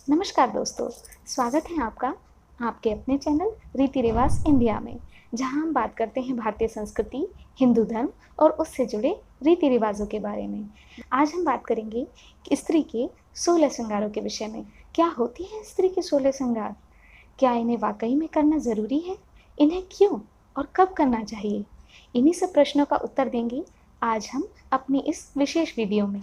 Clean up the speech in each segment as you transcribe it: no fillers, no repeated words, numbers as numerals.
नमस्कार दोस्तों, स्वागत है आपका आपके अपने चैनल रीति रिवाज इंडिया में, जहां हम बात करते हैं भारतीय संस्कृति, हिंदू धर्म और उससे जुड़े रीति रिवाजों के बारे में। आज हम बात करेंगे कि स्त्री के 16 श्रृंगारों के विषय में। क्या होती है स्त्री के 16 श्रृंगार? क्या इन्हें वाकई में करना ज़रूरी है? इन्हें क्यों और कब करना चाहिए? इन्हीं सब प्रश्नों का उत्तर देंगे आज हम अपनी इस विशेष वीडियो में।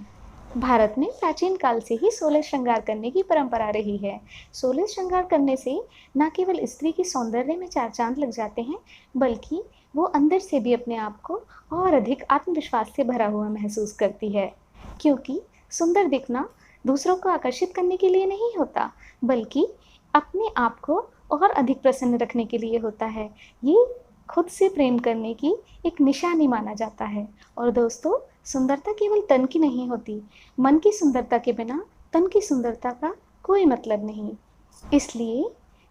भारत में प्राचीन काल से ही 16 श्रृंगार करने की परंपरा रही है। 16 श्रृंगार करने से न केवल स्त्री के सौंदर्य में चार चांद लग जाते हैं, बल्कि वो अंदर से भी अपने आप को और अधिक आत्मविश्वास से भरा हुआ महसूस करती है। क्योंकि सुंदर दिखना दूसरों को आकर्षित करने के लिए नहीं होता, बल्कि अपने आप को और अधिक प्रसन्न रखने के लिए होता है। ये खुद से प्रेम करने की एक निशानी माना जाता है। और दोस्तों, सुंदरता केवल तन की नहीं होती, मन की सुंदरता के बिना तन की सुंदरता का कोई मतलब नहीं। इसलिए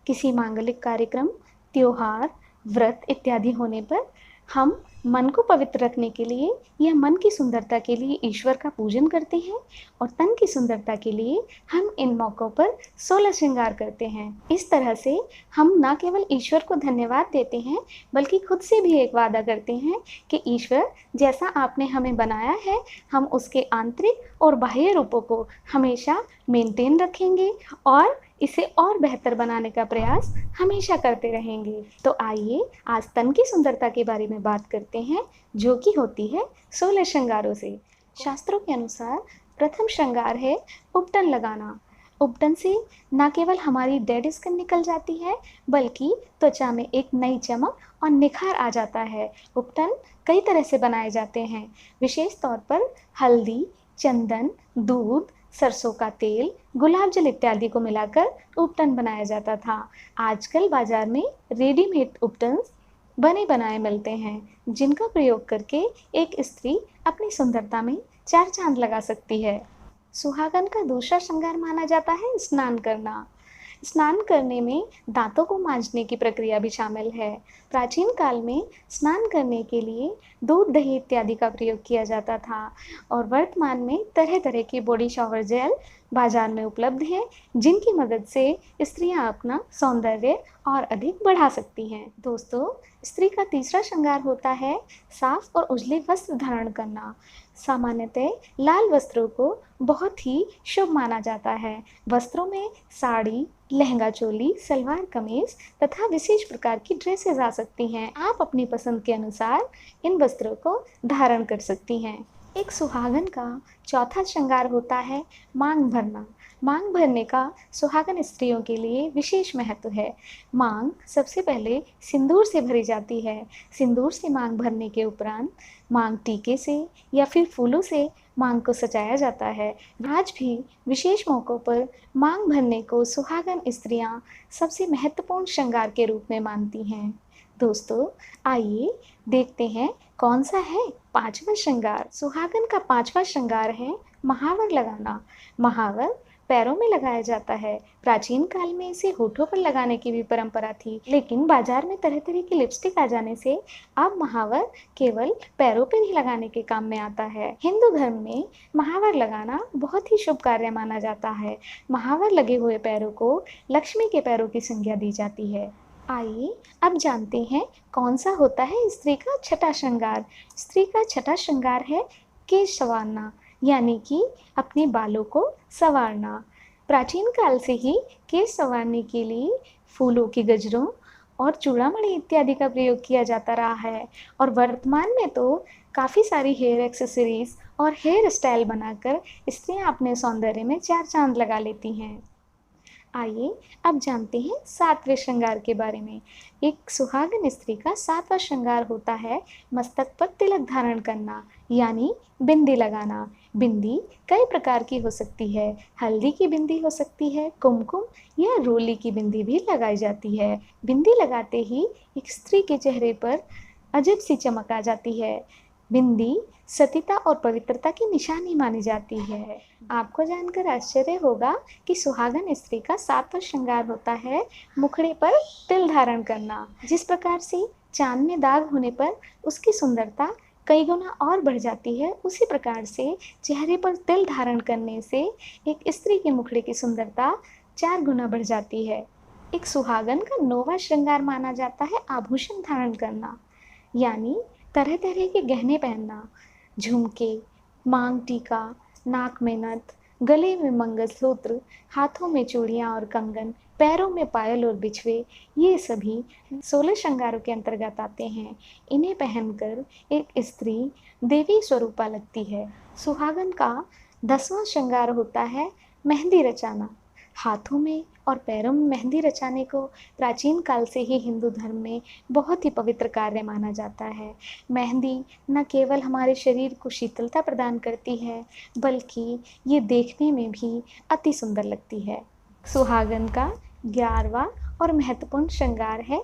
किसी मांगलिक कार्यक्रम, त्योहार, व्रत इत्यादि होने पर हम मन को पवित्र रखने के लिए या मन की सुंदरता के लिए ईश्वर का पूजन करते हैं, और तन की सुंदरता के लिए हम इन मौक़ों पर 16 श्रृंगार करते हैं। इस तरह से हम न केवल ईश्वर को धन्यवाद देते हैं, बल्कि खुद से भी एक वादा करते हैं कि ईश्वर, जैसा आपने हमें बनाया है, हम उसके आंतरिक और बाह्य रूपों को हमेशा मेंटेन रखेंगे और इसे और बेहतर बनाने का प्रयास हमेशा करते रहेंगे। तो आइए आज तन की सुंदरता के बारे में बात करते हैं, जो कि होती है 16 श्रृंगारों से। शास्त्रों के अनुसार प्रथम श्रृंगार है उपटन लगाना। उपटन से न केवल हमारी डेड स्किन निकल जाती है, बल्कि त्वचा में एक नई चमक और निखार आ जाता है। उपटन कई तरह से बनाए जाते हैं, विशेष तौर पर हल्दी, चंदन, दूध, सरसों का तेल, गुलाब जल इत्यादि को मिलाकर उपटन बनाया जाता था। आजकल बाजार में रेडीमेड उपटन बने बनाए मिलते हैं, जिनका प्रयोग करके एक स्त्री अपनी सुंदरता में चार चांद लगा सकती है। सुहागन का दूसरा श्रृंगार माना जाता है स्नान करना। स्नान करने में दांतों को मांजने की प्रक्रिया भी शामिल है। प्राचीन काल में स्नान करने के लिए दूध, दही इत्यादि का प्रयोग किया जाता था, और वर्तमान में तरह तरह के बॉडी शावर जेल बाजार में उपलब्ध हैं, जिनकी मदद से स्त्रियां अपना सौंदर्य और अधिक बढ़ा सकती हैं। दोस्तों, स्त्री का तीसरा श्रृंगार होता है साफ और उजले वस्त्र धारण करना। सामान्यतः लाल वस्त्रों को बहुत ही शुभ माना जाता है। वस्त्रों में साड़ी, लहंगा चोली, सलवार कमीज तथा विशेष प्रकार की ड्रेसेस आ सकती हैं। आप अपनी पसंद के अनुसार इन वस्त्रों को धारण कर सकती हैं। एक सुहागन का चौथा श्रृंगार होता है मांग भरना। मांग भरने का सुहागन स्त्रियों के लिए विशेष महत्व है। मांग सबसे पहले सिंदूर से भरी जाती है। सिंदूर से मांग भरने के उपरांत मांग टीके से या फिर फूलों से मांग को सजाया जाता है। आज भी विशेष मौक़ों पर मांग भरने को सुहागन स्त्रियां सबसे महत्वपूर्ण श्रृंगार के रूप में मानती हैं। दोस्तों, आइए देखते हैं कौन सा है पांचवा श्रृंगार। सुहागन का पांचवा श्रृंगार है महावर लगाना। महावर पैरों में लगाया जाता है। प्राचीन काल में इसे होठों पर लगाने की भी परंपरा थी, लेकिन बाजार में तरह तरह की लिपस्टिक आ जाने से अब महावर केवल पैरों पर ही लगाने के काम में आता है। हिंदू धर्म में महावर लगाना बहुत ही शुभ कार्य माना जाता है। महावर लगे हुए पैरों को लक्ष्मी के पैरों की संज्ञा दी जाती है। आइए अब जानते हैं कौन सा होता है स्त्री का छठा श्रृंगार। स्त्री का छठा श्रृंगार है केश संवारना, यानी कि अपने बालों को संवारना। प्राचीन काल से ही केश संवारने के लिए फूलों के गजरों और चूड़ामणि इत्यादि का प्रयोग किया जाता रहा है, और वर्तमान में तो काफ़ी सारी हेयर एक्सेसरीज और हेयर स्टाइल बनाकर स्त्रियां अपने सौंदर्य में चार चांद लगा लेती हैं। आइए अब जानते हैं सातवें श्रृंगार के बारे में। एक सुहागन स्त्री का सातवां श्रृंगार होता है मस्तक पर तिलक धारण करना, यानी बिंदी लगाना। बिंदी कई प्रकार की हो सकती है। हल्दी की बिंदी हो सकती है, कुमकुम या रोली की बिंदी भी लगाई जाती है। बिंदी लगाते ही एक स्त्री के चेहरे पर अजब सी चमक आ जाती है। बिंदी सतीता और पवित्रता की निशानी मानी जाती है। आपको जानकर आश्चर्य होगा कि सुहागन स्त्री का सातवां श्रृंगार होता है मुखड़े पर तिल धारण करना। जिस प्रकार से चांद में दाग होने पर उसकी सुंदरता कई गुना और बढ़ जाती है, उसी प्रकार से चेहरे पर तिल धारण करने से एक स्त्री के मुखड़े की सुंदरता 4 गुना बढ़ जाती है। एक सुहागन का 9वां श्रृंगार माना जाता है आभूषण धारण करना, यानी तरह-तरह के गहने पहनना, झुमके, मांग टीका, नाक में नथ, गले में मंगलसूत्र, हाथों में चूड़ियाँ और कंगन, पैरों में पायल और बिछुए, ये सभी 16 श्रृंगारों के अंतर्गत आते हैं। इन्हें पहनकर एक स्त्री देवी स्वरूपा लगती है। सुहागन का 10वां श्रृंगार होता है मेहंदी रचाना। हाथों में और पैरों में मेहंदी रचाने को प्राचीन काल से ही हिंदू धर्म में बहुत ही पवित्र कार्य माना जाता है। मेहंदी न केवल हमारे शरीर को शीतलता प्रदान करती है, बल्कि ये देखने में भी अति सुंदर लगती है। सुहागन का 11वां और महत्वपूर्ण श्रृंगार है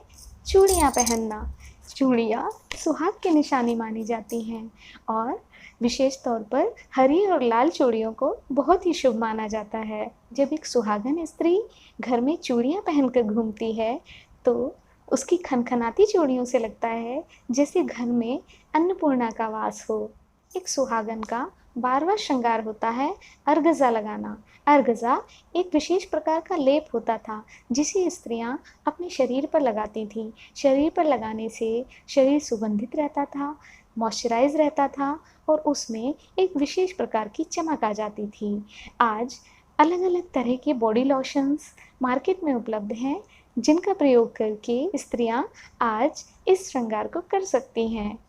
चूड़ियाँ पहनना। चूड़ियाँ सुहाग की निशानी मानी जाती हैं और विशेष तौर पर हरी और लाल चूड़ियों को बहुत ही शुभ माना जाता है। जब एक सुहागन स्त्री घर में चूड़ियाँ पहनकर घूमती है, तो उसकी खनखनाती चूड़ियों से लगता है जैसे घर में अन्नपूर्णा का वास हो। एक सुहागन का 12वां श्रृंगार होता है अर्गज़ा लगाना। अर्गज़ा एक विशेष प्रकार का लेप होता था, जिसे स्त्रियां अपने शरीर पर लगाती थीं। शरीर पर लगाने से शरीर सुगंधित रहता था, मॉइस्चराइज रहता था और उसमें एक विशेष प्रकार की चमक आ जाती थी। आज अलग-अलग तरह के बॉडी लोशंस मार्केट में उपलब्ध हैं, जिनका प्रयोग करके स्त्रियां आज इस श्रृंगार को कर सकती हैं।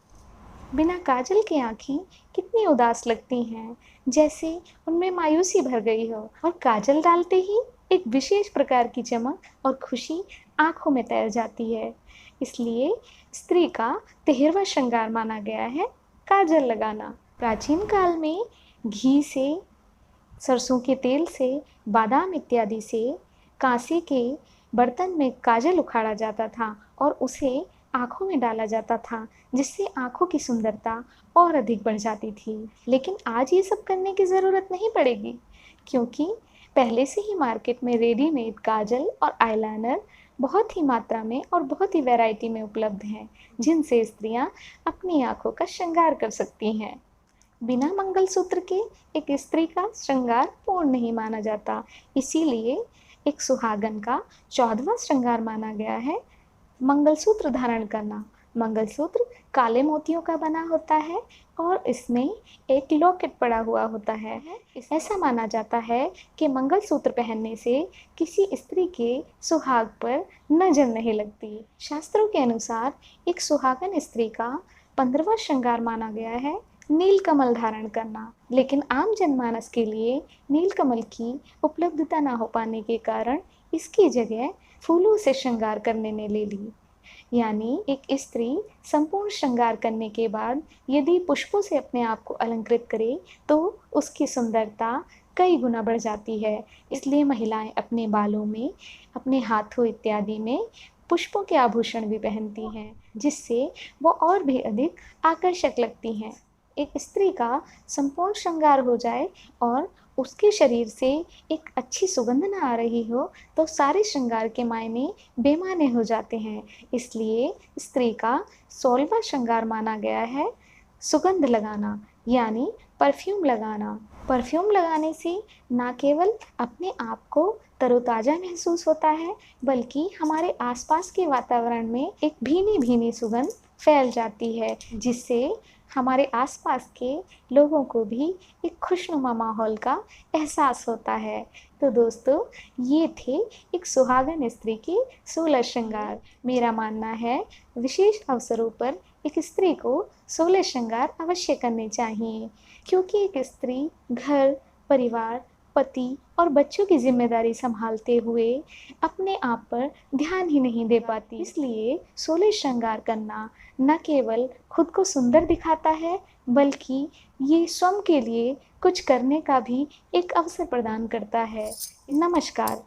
बिना काजल के आँखें कितनी उदास लगती हैं, जैसे उनमें मायूसी भर गई हो, और काजल डालते ही एक विशेष प्रकार की चमक और खुशी आँखों में तैर जाती है। इसलिए स्त्री का 13वां श्रृंगार माना गया है काजल लगाना। प्राचीन काल में घी से, सरसों के तेल से, बादाम इत्यादि से कांसे के बर्तन में काजल उखाड़ा जाता था और उसे आँखों में डाला जाता था, जिससे आँखों की सुंदरता और अधिक बढ़ जाती थी। लेकिन आज ये सब करने की ज़रूरत नहीं पड़ेगी, क्योंकि पहले से ही मार्केट में रेडीमेड काजल और आईलाइनर बहुत ही मात्रा में और बहुत ही वैरायटी में उपलब्ध हैं, जिनसे स्त्रियां अपनी आँखों का श्रृंगार कर सकती हैं। बिना मंगलसूत्र के एक स्त्री का श्रृंगार पूर्ण नहीं माना जाता। इसीलिए एक सुहागन का 14वां श्रृंगार माना गया है मंगलसूत्र धारण करना। मंगलसूत्र काले मोतियों का बना होता है और इसमें एक लॉकेट पड़ा हुआ होता है। ऐसा माना जाता है कि मंगलसूत्र पहनने से किसी स्त्री के सुहाग पर नजर नहीं लगती। शास्त्रों के अनुसार एक सुहागन स्त्री का 15वां श्रृंगार माना गया है नीलकमल धारण करना। लेकिन आम जनमानस के लिए नीलकमल की उपलब्धता न हो पाने के कारण इसकी जगह फूलों से श्रृंगार करने ने ले ली। यानी एक स्त्री संपूर्ण श्रृंगार करने के बाद यदि पुष्पों से अपने आप को अलंकृत करे, तो उसकी सुंदरता कई गुना बढ़ जाती है। इसलिए महिलाएं अपने बालों में, अपने हाथों इत्यादि में पुष्पों के आभूषण भी पहनती हैं, जिससे वो और भी अधिक आकर्षक लगती हैं। एक स्त्री का संपूर्ण श्रृंगार हो जाए और उसके शरीर से एक अच्छी सुगंध न आ रही हो, तो सारे श्रृंगार के मायने बेमाने हो जाते हैं। इसलिए स्त्री का 16वां श्रृंगार माना गया है सुगंध लगाना, यानी परफ्यूम लगाना। परफ्यूम लगाने से न केवल अपने आप को तरोताज़ा महसूस होता है, बल्कि हमारे आसपास के वातावरण में एक भीनी भीनी सुगंध फैल जाती है, जिससे हमारे आसपास के लोगों को भी एक खुशनुमा माहौल का एहसास होता है। तो दोस्तों, ये थे एक सुहागन स्त्री के 16 श्रृंगार। मेरा मानना है विशेष अवसरों पर एक स्त्री को 16 श्रृंगार अवश्य करने चाहिए, क्योंकि एक स्त्री घर, परिवार, पति और बच्चों की जिम्मेदारी संभालते हुए अपने आप पर ध्यान ही नहीं दे पाती। इसलिए 16 श्रृंगार करना न केवल खुद को सुंदर दिखाता है, बल्कि ये स्वयं के लिए कुछ करने का भी एक अवसर प्रदान करता है। नमस्कार।